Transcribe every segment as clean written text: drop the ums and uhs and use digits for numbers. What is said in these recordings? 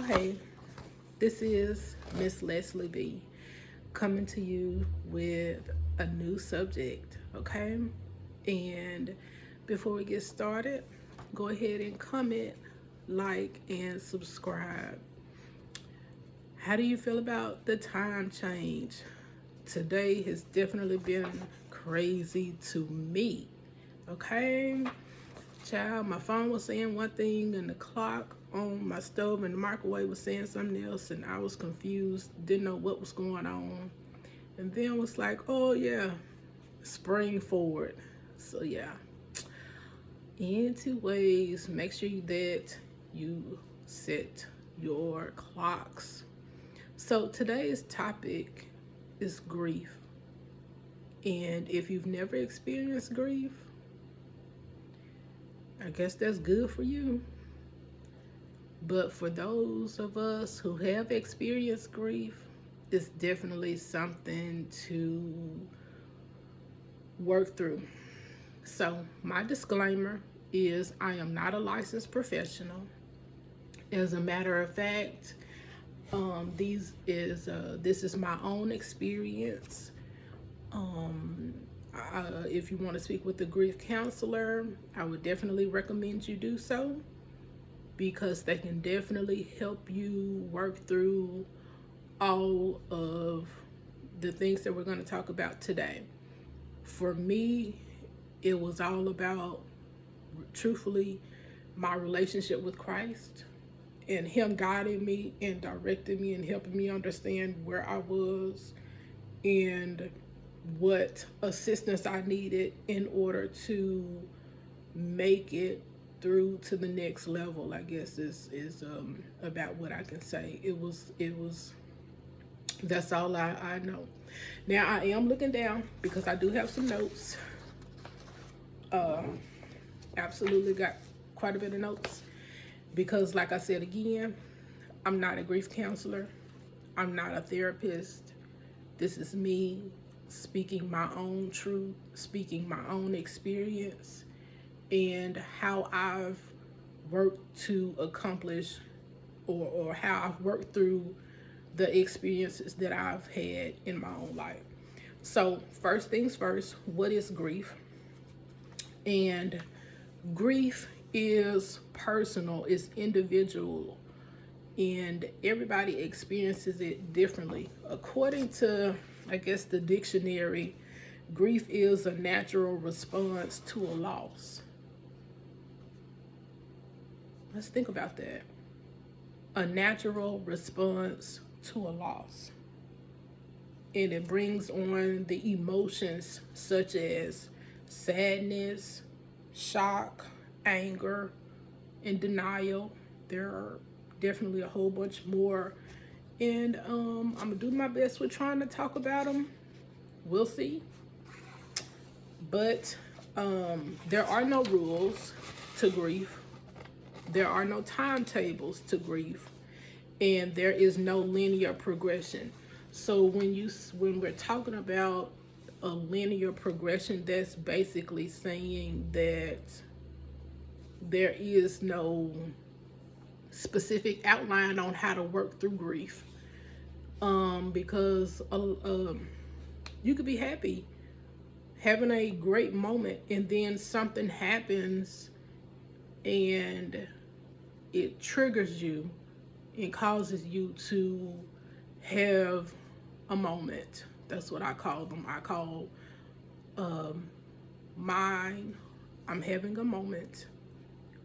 Hi, this is Miss Leslie B coming to you with a new subject, okay? And before we get started, go ahead and comment, like, and subscribe. How do you feel about the time change? Today has definitely been crazy to me, okay? Child, my phone was saying one thing and the clock on my stove and the microwave was saying something else, and I was confused, didn't know what was going on. And then was like, oh yeah, spring forward. So yeah. Anyways, make sure that you set your clocks. So today's topic is grief. And if you've never experienced grief, I guess that's good for you. But for those of us who have experienced grief, it's definitely something to work through. So, my disclaimer is I am not a licensed professional. As a matter of fact, this is my own experience. If you want to speak with a grief counselor, I would definitely recommend you do so because they can definitely help you work through all of the things that we're going to talk about today. For me, it was all about, truthfully, my relationship with Christ and Him guiding me and directing me and helping me understand where I was and what assistance I needed in order to make it through to the next level. I guess is about what I can say. It was that's all I know. Now I am looking down because I do have some notes. Uh, Absolutely got quite a bit of notes because, like I said again, I'm not a grief counselor. I'm not a therapist. This is me speaking my own truth, speaking my own experience, and how I've worked to accomplish or how I've worked through the experiences that I've had in my own life. So, first things first, what is grief? And grief is personal, it's individual, and everybody experiences it differently. According to, I guess, the dictionary, grief is a natural response to a loss. Let's think about that. A natural response to a loss. And it brings on the emotions such as sadness, shock, anger, and denial. There are definitely a whole bunch more. And I'm going to do my best with trying to talk about them. We'll see. But there are no rules to grief, there are no timetables to grief, and there is no linear progression. So when we're talking about a linear progression, that's basically saying that there is no specific outline on how to work through grief. Because you could be happy, having a great moment, and then something happens and it triggers you and causes you to have a moment. That's what I call them. I call mine, I'm having a moment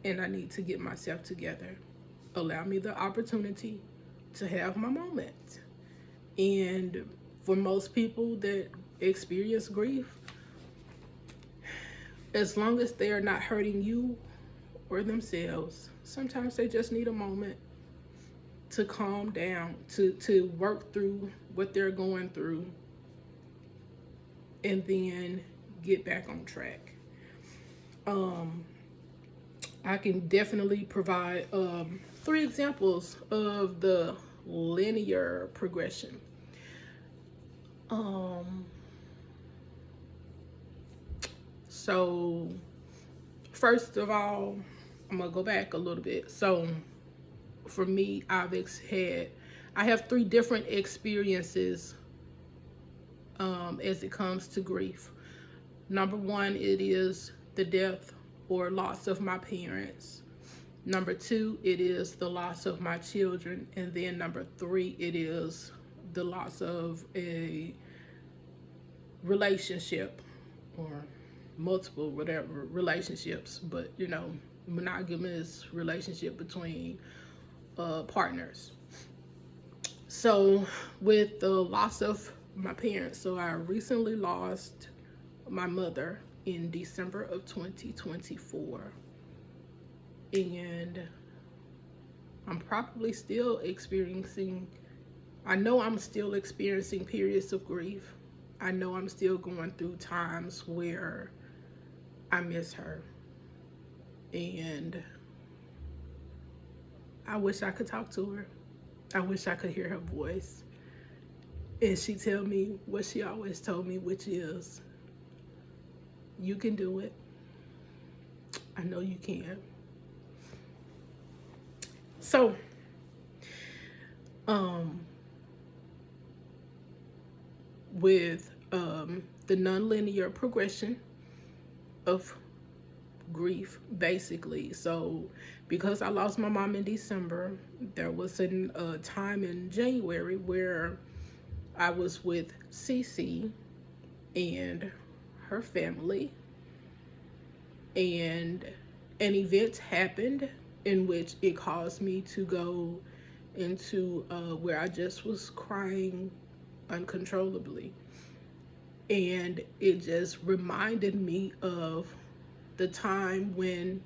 and I need to get myself together. Allow me the opportunity to have my moment. And for most people that experience grief, as long as they are not hurting you or themselves, sometimes they just need a moment to calm down, to work through what they're going through, and then get back on track. Um, I can definitely provide three examples of the linear progression. Um, so, first of all, I'm gonna go back a little bit. So, for me, I have three different experiences as it comes to grief. Number one, it is the death or loss of my parents. Number two, it is the loss of my children. And then number three, it is the loss of a relationship or multiple whatever relationships, but monogamous relationship between partners. So with the loss of my parents, so I recently lost my mother in December of 2024, and I'm probably still experiencing, I know I'm still experiencing periods of grief. I know I'm still going through times where I miss her, and I wish I could talk to her. I wish I could hear her voice and she tell me what she always told me, which is, you can do it. I know you can. So, with the nonlinear progression of grief, basically. So, because I lost my mom in December, there was a time in January where I was with Cece and her family, and an event happened in which it caused me to go into where I just was crying uncontrollably. And it just reminded me of the time when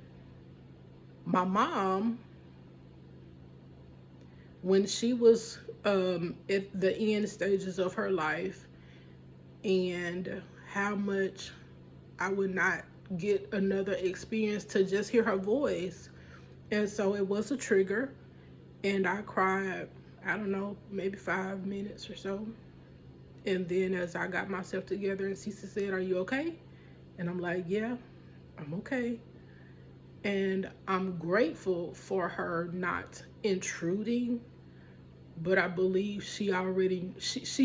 my mom, when she was at the end stages of her life, and how much I would not get another experience to just hear her voice. And so it was a trigger, and I cried, I don't know, maybe 5 minutes or so. And then as I got myself together, and Cece said, "Are you okay?" And I'm like, "Yeah, I'm okay." And I'm grateful for her not intruding, but I believe she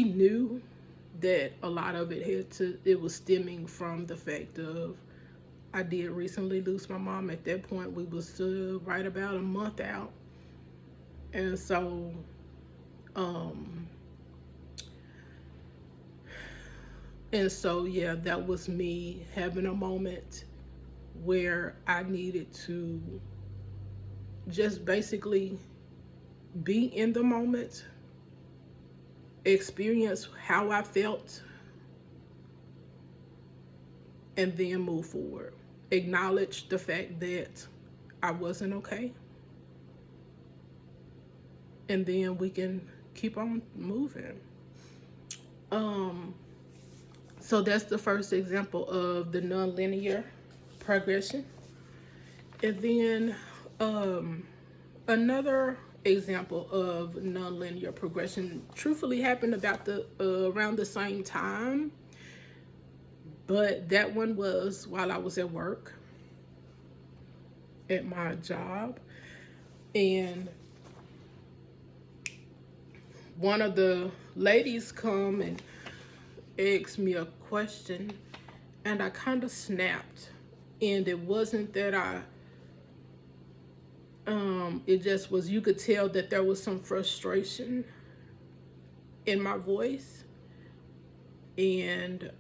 knew that a lot of it was stemming from the fact of, I did recently lose my mom. At that point, we was right about a month out. And so yeah, that was me having a moment where I needed to just basically be in the moment, experience how I felt, and then move forward. Acknowledge the fact that I wasn't okay, and then we can keep on moving. So that's the first example of the nonlinear progression. And then another example of nonlinear progression truthfully happened about around the same time, but that one was while I was at work at my job, and one of the ladies come and asked me a question, and I kind of snapped. And it wasn't that it just was, you could tell that there was some frustration in my voice, and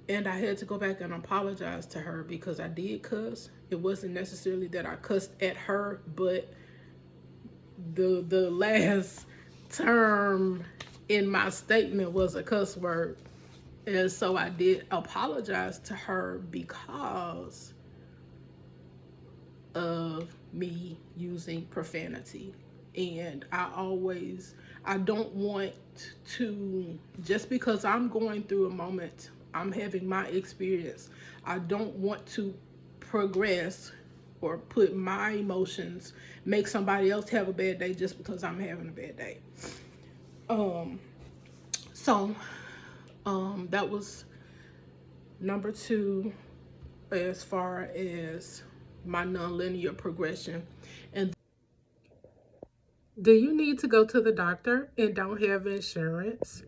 I had to go back and apologize to her because I did cuss. It wasn't necessarily that I cussed at her, but the last term in my statement was a cuss word. And so I did apologize to her because of me using profanity. And I don't want to, just because I'm going through a moment, I'm having my experience, I don't want to progress or put my emotions, make somebody else have a bad day just because I'm having a bad day. So that was number two as far as my nonlinear progression. And Do you need to go to the doctor and don't have insurance?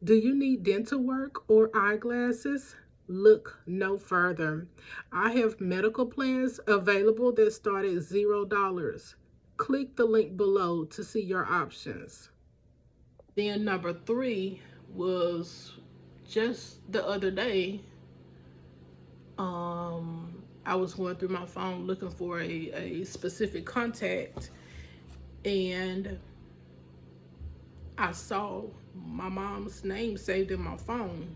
Do you need dental work or eyeglasses? Look no further. I have medical plans available that start at $0. Click the link below to see your options. Then number 3 was just the other day. I was going through my phone looking for a specific contact, and I saw my mom's name saved in my phone,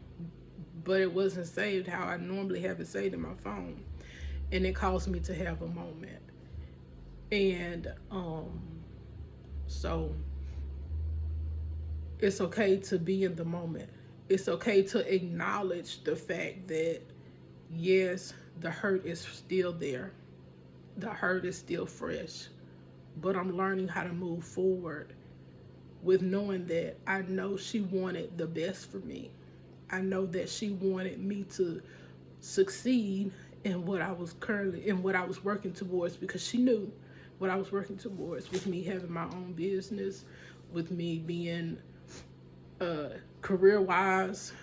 but it wasn't saved how I normally have it saved in my phone. And it caused me to have a moment. And so it's okay to be in the moment. It's okay to acknowledge the fact that, yes, the hurt is still there. The hurt is still fresh. But I'm learning how to move forward with knowing that I know she wanted the best for me. I know that she wanted me to succeed in what I was working towards, because she knew what I was working towards, with me having my own business, with me being career wise.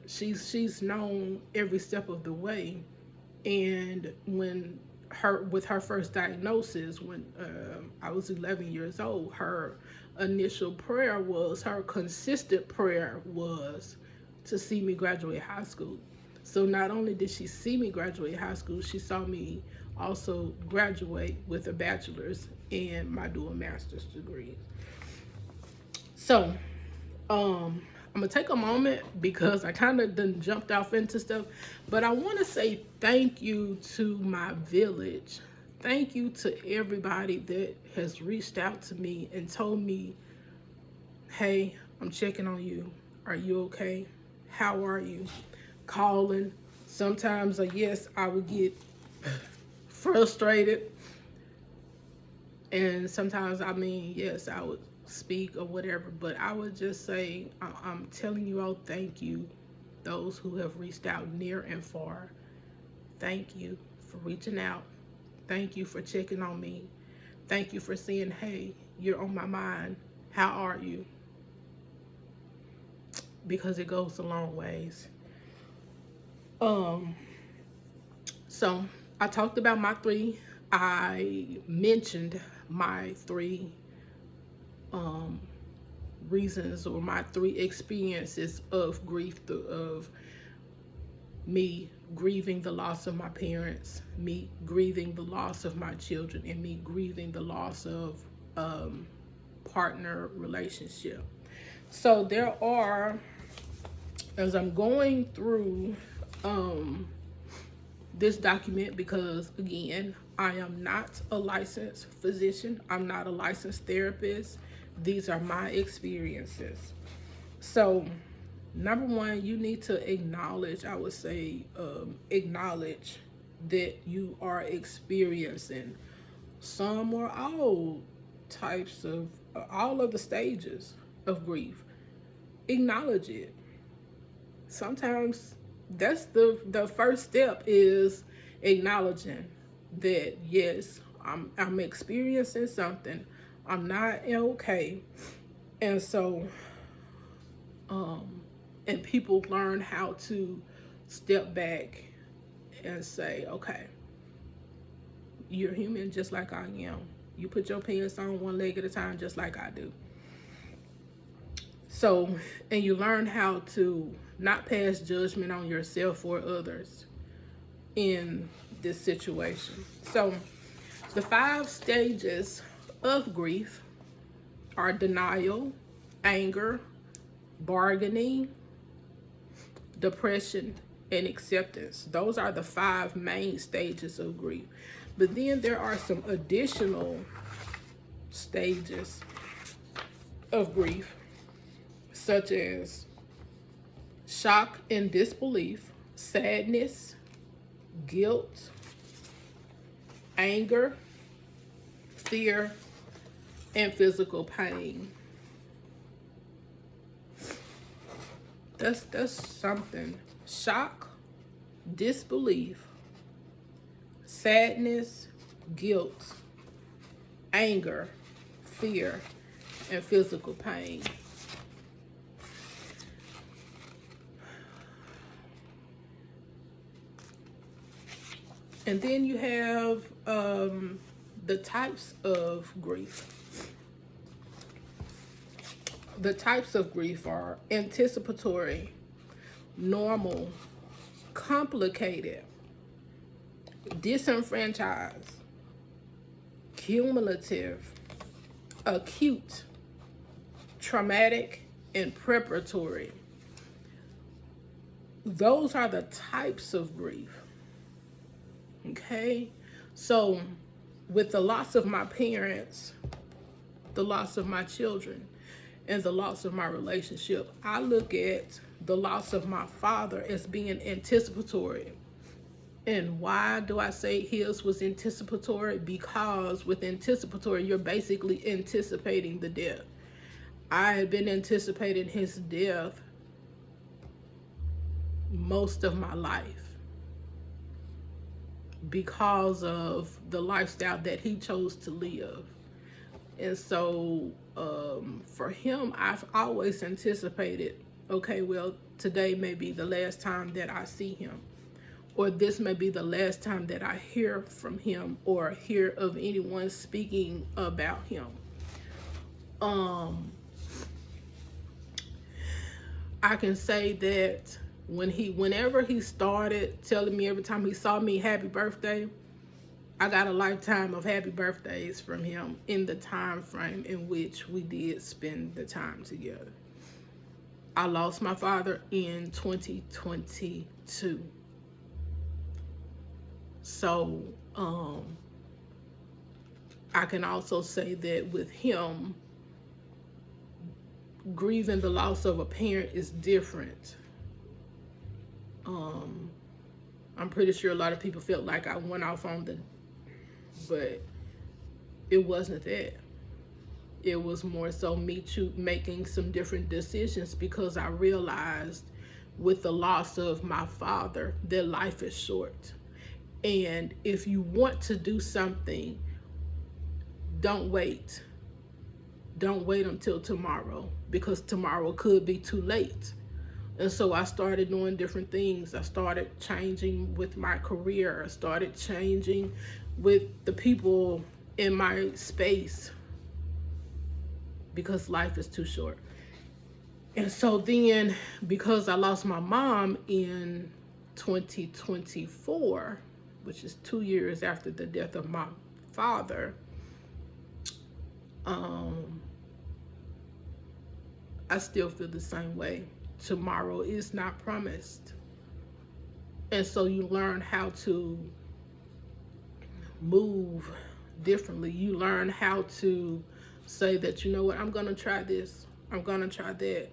She's known every step of the way. And with her first diagnosis, when I was 11 years old, her consistent prayer was to see me graduate high school. So not only did she see me graduate high school, she saw me also graduate with a bachelor's and my dual master's degree. So I'm gonna take a moment because I kind of done jumped off into stuff, but I want to say thank you to my village. Thank you to everybody that has reached out to me and told me, hey, I'm checking on you. Are you okay? How are you? Calling. Sometimes, yes, I would get frustrated. And sometimes, yes, I would speak or whatever, but I would just say, I'm telling you all, thank you. Those who have reached out near and far, thank you for reaching out. Thank you for checking on me. Thank you for saying, hey, you're on my mind. How are you? Because it goes a long ways. So I talked about my 3. I mentioned my 3 reasons, or my 3 experiences of grief, of me grieving the loss of my parents, me grieving the loss of my children, and me grieving the loss of partner relationship. So there are, as I'm going through this document, because again, I am not a licensed physician, I'm not a licensed therapist. These are my experiences. So number 1, you need to acknowledge, I would say, acknowledge that you are experiencing some or all types of, all of the stages of grief. Acknowledge it. Sometimes that's the first step, is acknowledging that, yes, I'm experiencing something. I'm not okay. And so and people learn how to step back and say, okay, you're human just like I am. You put your pants on one leg at a time just like I do. So, and you learn how to not pass judgment on yourself or others in this situation. So the 5 stages of grief are denial, anger, bargaining, depression, and acceptance. Those are the 5 main stages of grief. But then there are some additional stages of grief, such as shock and disbelief, sadness, guilt, anger, fear, and physical pain. That's something. Shock, disbelief, sadness, guilt, anger, fear, and physical pain. And then you have the types of grief. The types of grief are anticipatory, normal, complicated, disenfranchised, cumulative, acute, traumatic, and preparatory. Those are the types of grief. Okay? So, with the loss of my parents, the loss of my children, and the loss of my relationship, I look at the loss of my father as being anticipatory. And why do I say his was anticipatory? Because with anticipatory, you're basically anticipating the death. I had been anticipating his death most of my life because of the lifestyle that he chose to live. And so for him, I've always anticipated, okay, well, today may be the last time that I see him, or this may be the last time that I hear from him or hear of anyone speaking about him. I can say that whenever he started telling me every time he saw me happy birthday, I got a lifetime of happy birthdays from him in the time frame in which we did spend the time together. I lost my father in 2022. So I can also say that with him, grieving the loss of a parent is different. I'm pretty sure a lot of people felt like I went off on but it wasn't that. It was more so me making some different decisions because I realized with the loss of my father that life is short. And if you want to do something, don't wait. Don't wait until tomorrow, because tomorrow could be too late. And so I started doing different things. I started changing with my career. I started changing with the people in my space because life is too short. And so then, because I lost my mom in 2024, which is 2 years after the death of my father, I still feel the same way. Tomorrow is not promised. And so you learn how to move differently. You learn how to say that, you know what, I'm going to try this. I'm going to try that.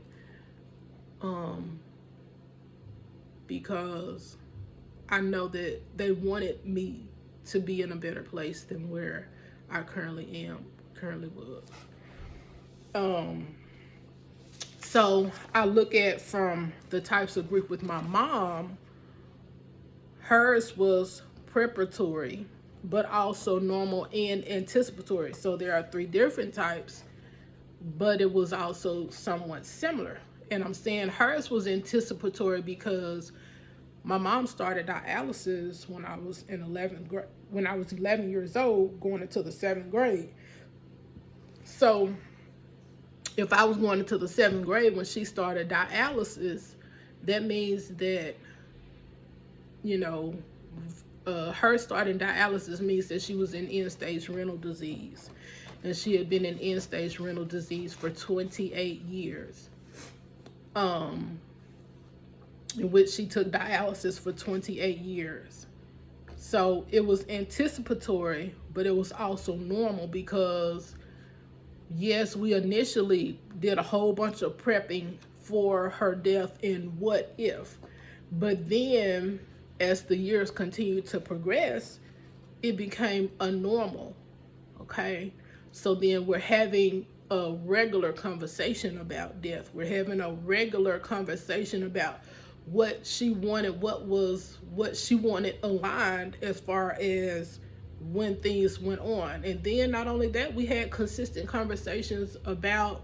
Because I know that they wanted me to be in a better place than where I currently was. So I look at from the types of grief with my mom, hers was preparatory, but also normal and anticipatory. So there are 3 different types, but it was also somewhat similar. And I'm saying hers was anticipatory because my mom started dialysis when I was in 11th grade, when I was 11 years old, going into the 7th grade. So if I was going into the 7th grade when she started dialysis, that means that, you know, her starting dialysis means that she was in end-stage renal disease. And she had been in end-stage renal disease for 28 years. In which she took dialysis for 28 years. So it was anticipatory, but it was also normal because, yes, we initially did a whole bunch of prepping for her death and what if. But then, as the years continued to progress, it became a normal, okay? So then we're having a regular conversation about death. We're having a regular conversation about what she wanted, what she wanted aligned as far as when things went on. And then not only that, we had consistent conversations about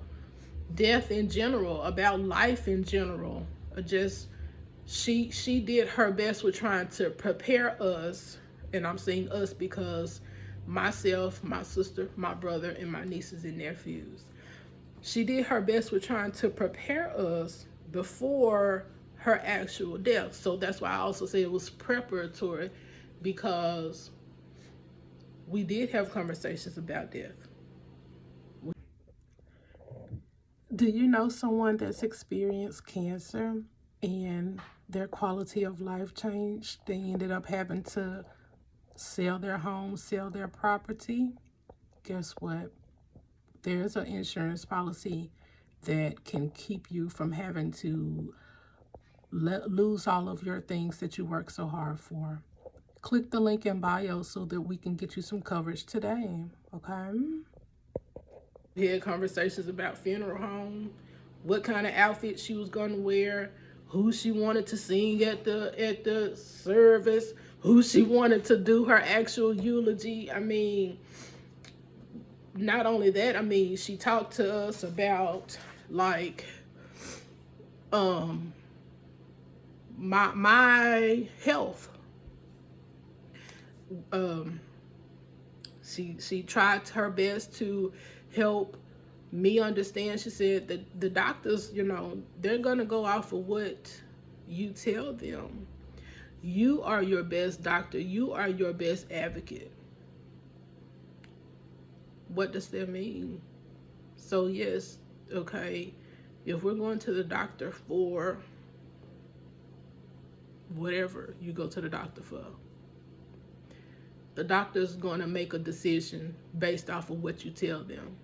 death in general, about life in general. Just she did her best with trying to prepare us, and I'm saying us because myself, my sister, my brother, and my nieces and nephews. She did her best with trying to prepare us before her actual death. So that's why I also say it was preparatory, because we did have conversations about death. Do you know someone that's experienced cancer and their quality of life changed? They ended up having to sell their home, sell their property. Guess what? There's an insurance policy that can keep you from having to lose all of your things that you work so hard for. Click the link in bio so that we can get you some coverage today, okay? We had conversations about funeral home, what kind of outfit she was gonna wear, who she wanted to sing at the service, who she wanted to do her actual eulogy. I mean, not only that, I mean, she talked to us about like um my health. Um she tried her best to help me understand. She said that the doctors, they're gonna go off of what you tell them. You are your best doctor. You are your best advocate. What does that mean? So yes, okay, if we're going to the doctor for whatever you go to the doctor for, the doctor's going to make a decision based off of what you tell them.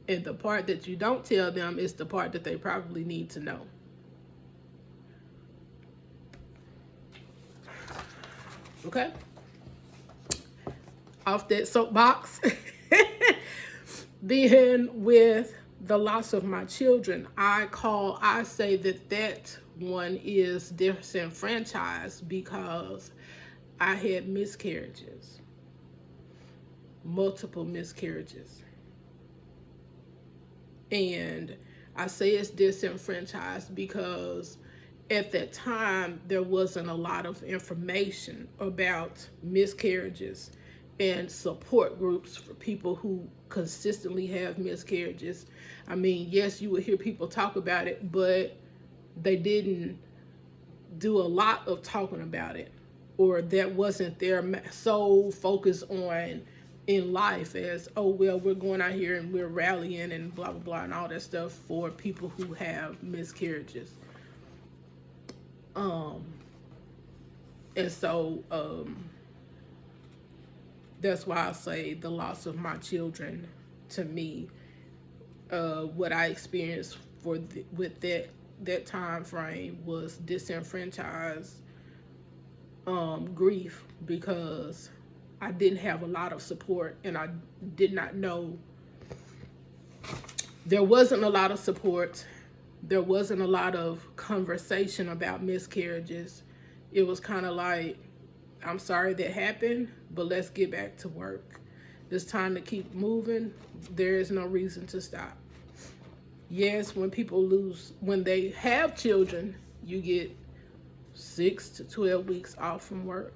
And the part that you don't tell them is the part that they probably need to know. Okay? Off that soapbox. Then with the loss of my children, I say that one is disenfranchised because I had miscarriages, multiple miscarriages. And I say it's disenfranchised because at that time there wasn't a lot of information about miscarriages and support groups for people who consistently have miscarriages. I mean, yes, you would hear people talk about it, but they didn't do a lot of talking about it, or that wasn't their sole focus on in life, as, oh well, we're going out here and we're rallying and blah blah blah and all that stuff for people who have miscarriages. And so that's why I say the loss of my children, to me, what I experienced with that time frame was disenfranchised grief, because I didn't have a lot of support, and I did not know. There wasn't a lot of support. There wasn't a lot of conversation about miscarriages. It was kind of like, I'm sorry that happened, but let's get back to work. It's time to keep moving. There is no reason to stop. Yes, when they have children, you get 6 to 12 weeks off from work.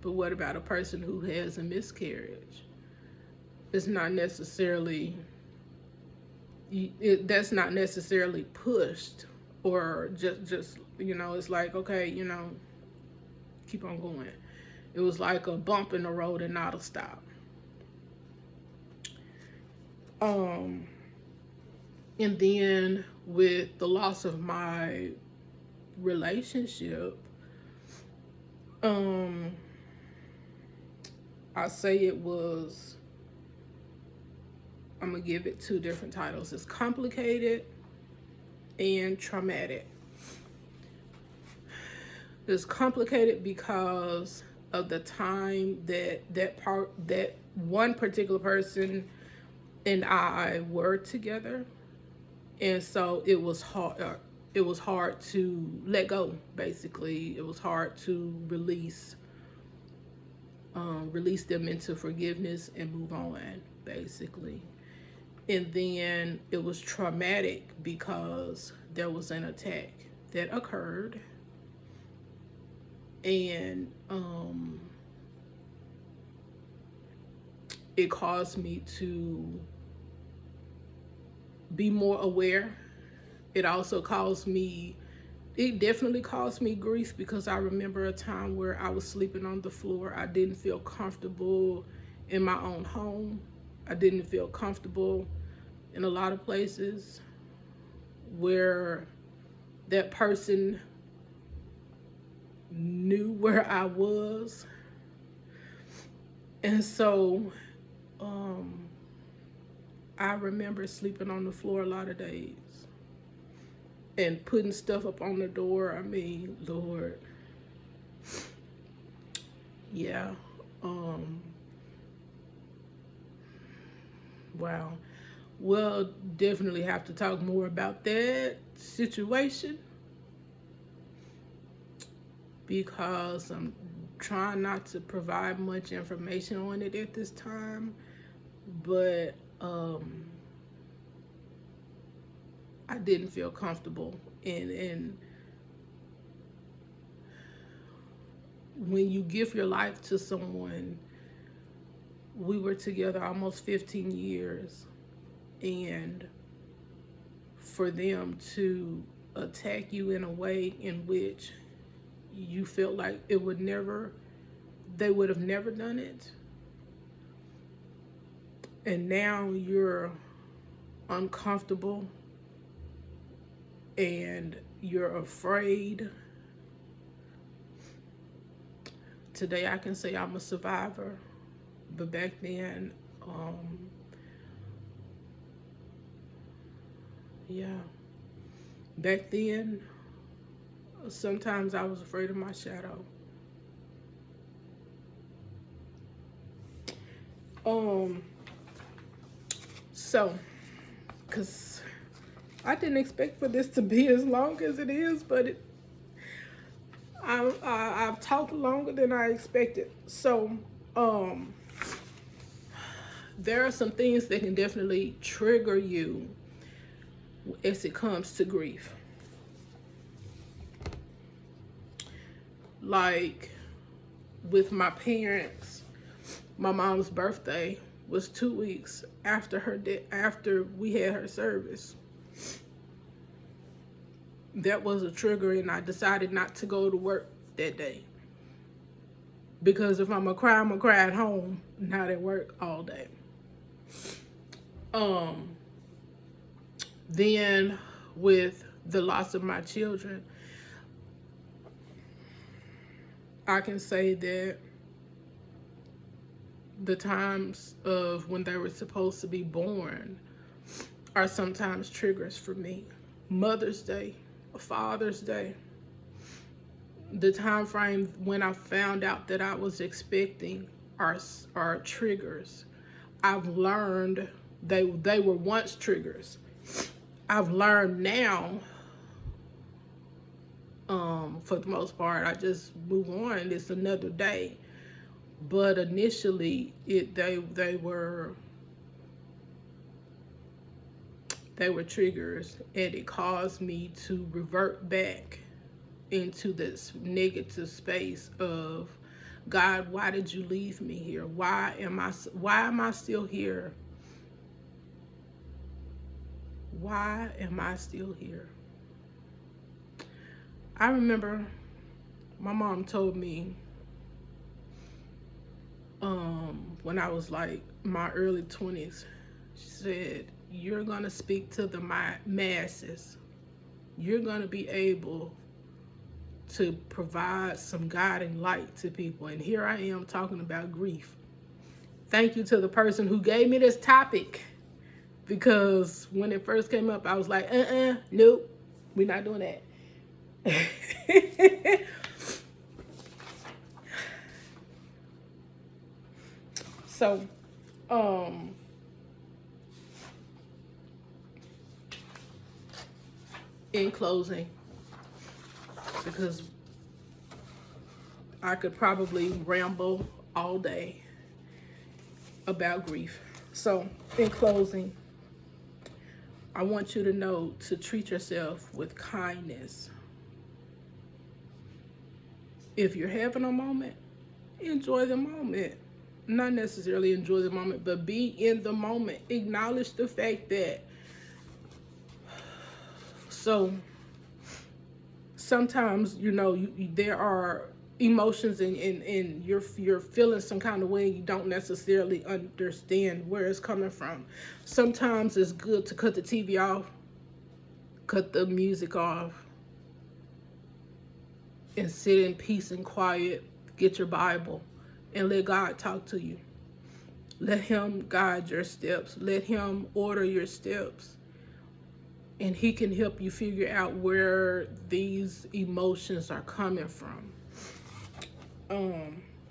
But what about a person who has a miscarriage? It's not necessarily, that's not necessarily pushed, or just it's like, okay, keep on going. It was like a bump in the road and not a stop. And then with the loss of my relationship, I say it was, I'm gonna give it 2 different titles. It's complicated and traumatic. It's complicated because of the time that one particular person and I were together, and so it was hard. It was hard to let go. Basically, it was hard to release release them into forgiveness and move on, basically. And then it was traumatic because there was an attack that occurred, and it caused me to be more aware. It also it definitely caused me grief, because I remember a time where I was sleeping on the floor. I didn't feel comfortable in my own home. I didn't feel comfortable in a lot of places where that person knew where I was. And so I remember sleeping on the floor a lot of days and putting stuff up on the door. I mean, Lord. Yeah. Wow. We'll definitely have to talk more about that situation, because I'm trying not to provide much information on it at this time. But I didn't feel comfortable, and when you give your life to someone, we were together almost 15 years, and for them to attack you in a way in which you felt like they would have never done it, and now you're uncomfortable and you're afraid. Today I can say I'm a survivor, but back then, yeah, back then, sometimes I was afraid of my shadow. So, because I didn't expect for this to be as long as it is, but I've talked longer than I expected. So, there are some things that can definitely trigger you as it comes to grief. Like with my parents, my mom's birthday was 2 weeks after after we had her service. That was a trigger, and I decided not to go to work that day, because if I'm gonna cry at home, not at work all day. Then with the loss of my children, I can say that the times of when they were supposed to be born are sometimes triggers for me. Mother's Day, Father's Day, the time frame when I found out that I was expecting are triggers. I've learned they were once triggers. I've learned now, for the most part, I just move on. It's another day. But initially, they were triggers, and it caused me to revert back into this negative space of, God, why did you leave me here? Why am I still here? Why am I still here? I remember my mom told me, when I was like my early 20s, she said, you're going to speak to the masses. You're going to be able to provide some guiding light to people. And here I am talking about grief. Thank you to the person who gave me this topic, because when it first came up, I was like, nope, we're not doing that. So, in closing, because I could probably ramble all day about grief. So, in closing, I want you to know to treat yourself with kindness. If you're having a moment, enjoy the moment. Not necessarily enjoy the moment, but be in the moment. Acknowledge the fact that sometimes, there are emotions and you're feeling some kind of way, and you don't necessarily understand where it's coming from. Sometimes it's good to cut the TV off, cut the music off, and sit in peace and quiet. Get your Bible and let God talk to you. Let him guide your steps. Let him order your steps. And he can help you figure out where these emotions are coming from.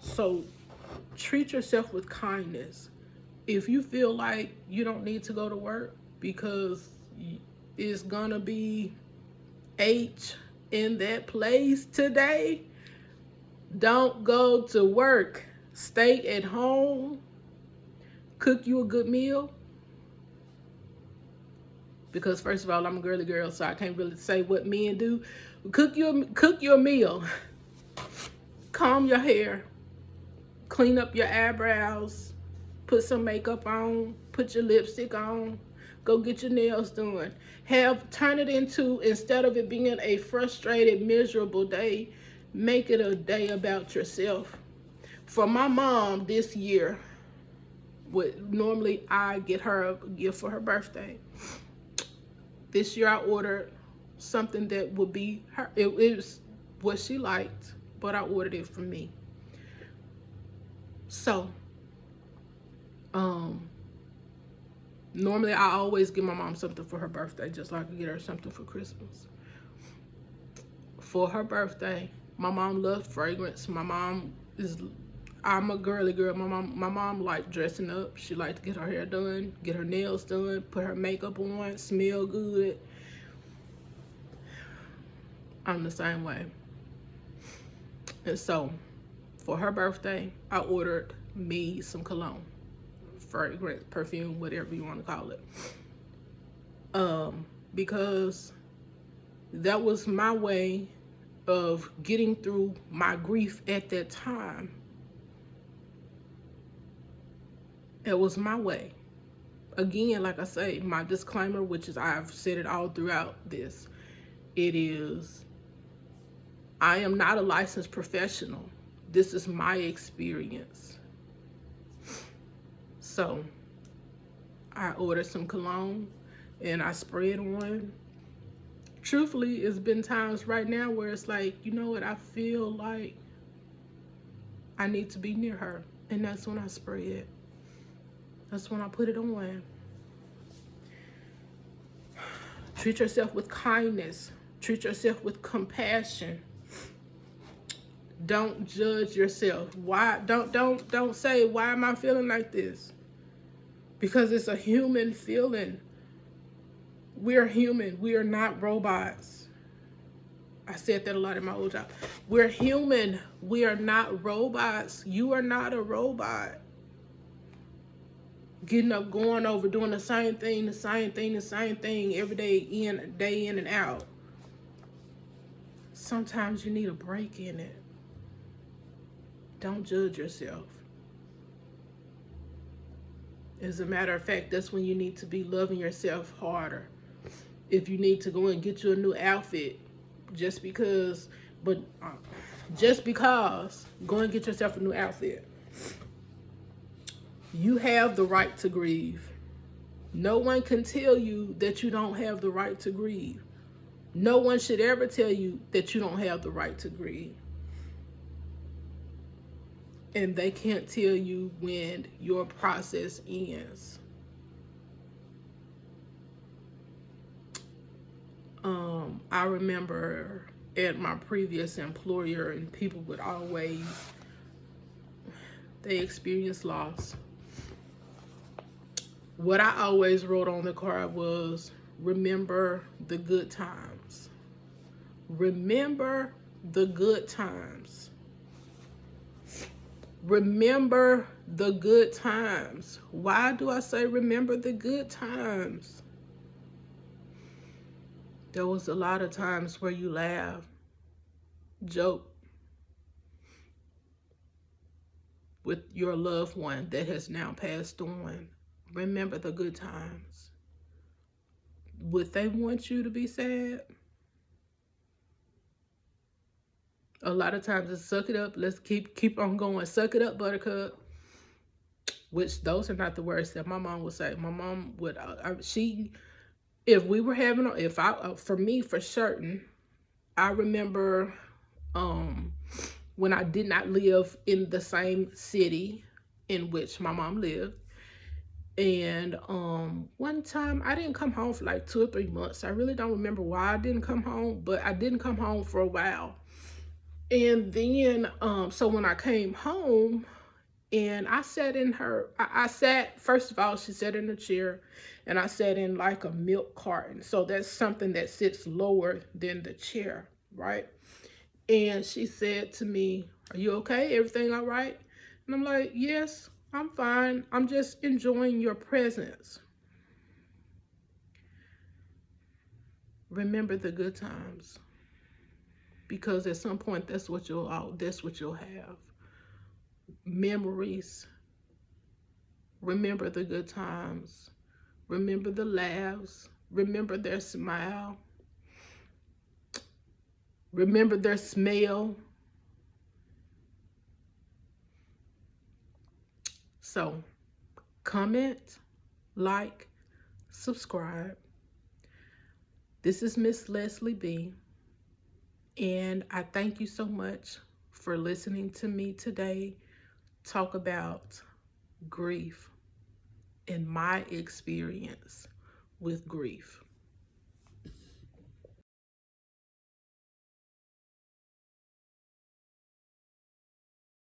So treat yourself with kindness. If you feel like you don't need to go to work because it's gonna be H in that place today, don't go to work. Stay at home. Cook you a good meal. Because first of all, I'm a girly girl, so I can't really say what men do. Cook your meal. Comb your hair. Clean up your eyebrows. Put some makeup on. Put your lipstick on. Go get your nails done. Turn it into, instead of it being a frustrated, miserable day, make it a day about yourself. For my mom this year, normally I get her a gift for her birthday. This year I ordered something that would be her. It was what she liked, but I ordered it for me. So, normally I always give my mom something for her birthday, just like I get her something for Christmas. For her birthday, my mom loves fragrance. I'm a girly girl. My mom liked dressing up. She liked to get her hair done, get her nails done, put her makeup on, smell good. I'm the same way. And so, for her birthday, I ordered me some cologne, fragrance, perfume, whatever you want to call it. Because that was my way of getting through my grief at that time. It was my way. Again, like I say, my disclaimer, which is I've said it all throughout this, it is, I am not a licensed professional. This is my experience. So I ordered some cologne and I spray it on. Truthfully, it's been times right now where it's like, you know what, I feel like I need to be near her. And that's when I spray it. That's when I put it on. Treat yourself with kindness. Treat yourself with compassion. Don't judge yourself. Why? Don't say, why am I feeling like this? Because it's a human feeling. We're human. We are not robots. I said that a lot in my old job. We're human. We are not robots. You are not a robot. Getting up, going over, doing the same thing every day in and out. Sometimes you need a break in it. Don't judge yourself. As a matter of fact, that's when you need to be loving yourself harder. If you need to go and get you a new outfit, just because, go and get yourself a new outfit. You have the right to grieve. No one can tell you that you don't have the right to grieve. No one should ever tell you that you don't have the right to grieve. And they can't tell you when your process ends. I remember at my previous employer, and people would always, they experience loss. What I always wrote on the card was, remember the good times. Remember the good times. Remember the good times. Why do I say remember the good times? There was a lot of times where you laughed, joke with your loved one that has now passed on. Remember the good times. Would they want you to be sad? A lot of times it's suck it up. Let's keep on going. Suck it up, buttercup. Which those are not the words that my mom would say. My mom would if we were having if I for me for certain, I remember when I did not live in the same city in which my mom lived. And one time I didn't come home for like 2 or 3 months. I really don't remember why I didn't come home, but I didn't come home for a while. And then so when I came home and I sat in I sat, first of all, she sat in a chair and I sat in like a milk carton. So that's something that sits lower than the chair, right? And she said to me, "Are you okay? Everything all right?" And I'm like, "Yes, I'm fine. I'm just enjoying your presence." Remember the good times, because at some point that's what you'll have. Memories. Remember the good times. Remember the laughs. Remember their smile. Remember their smell. So, comment, like, subscribe. This is Miss Leslie B. And I thank you so much for listening to me today talk about grief and my experience with grief.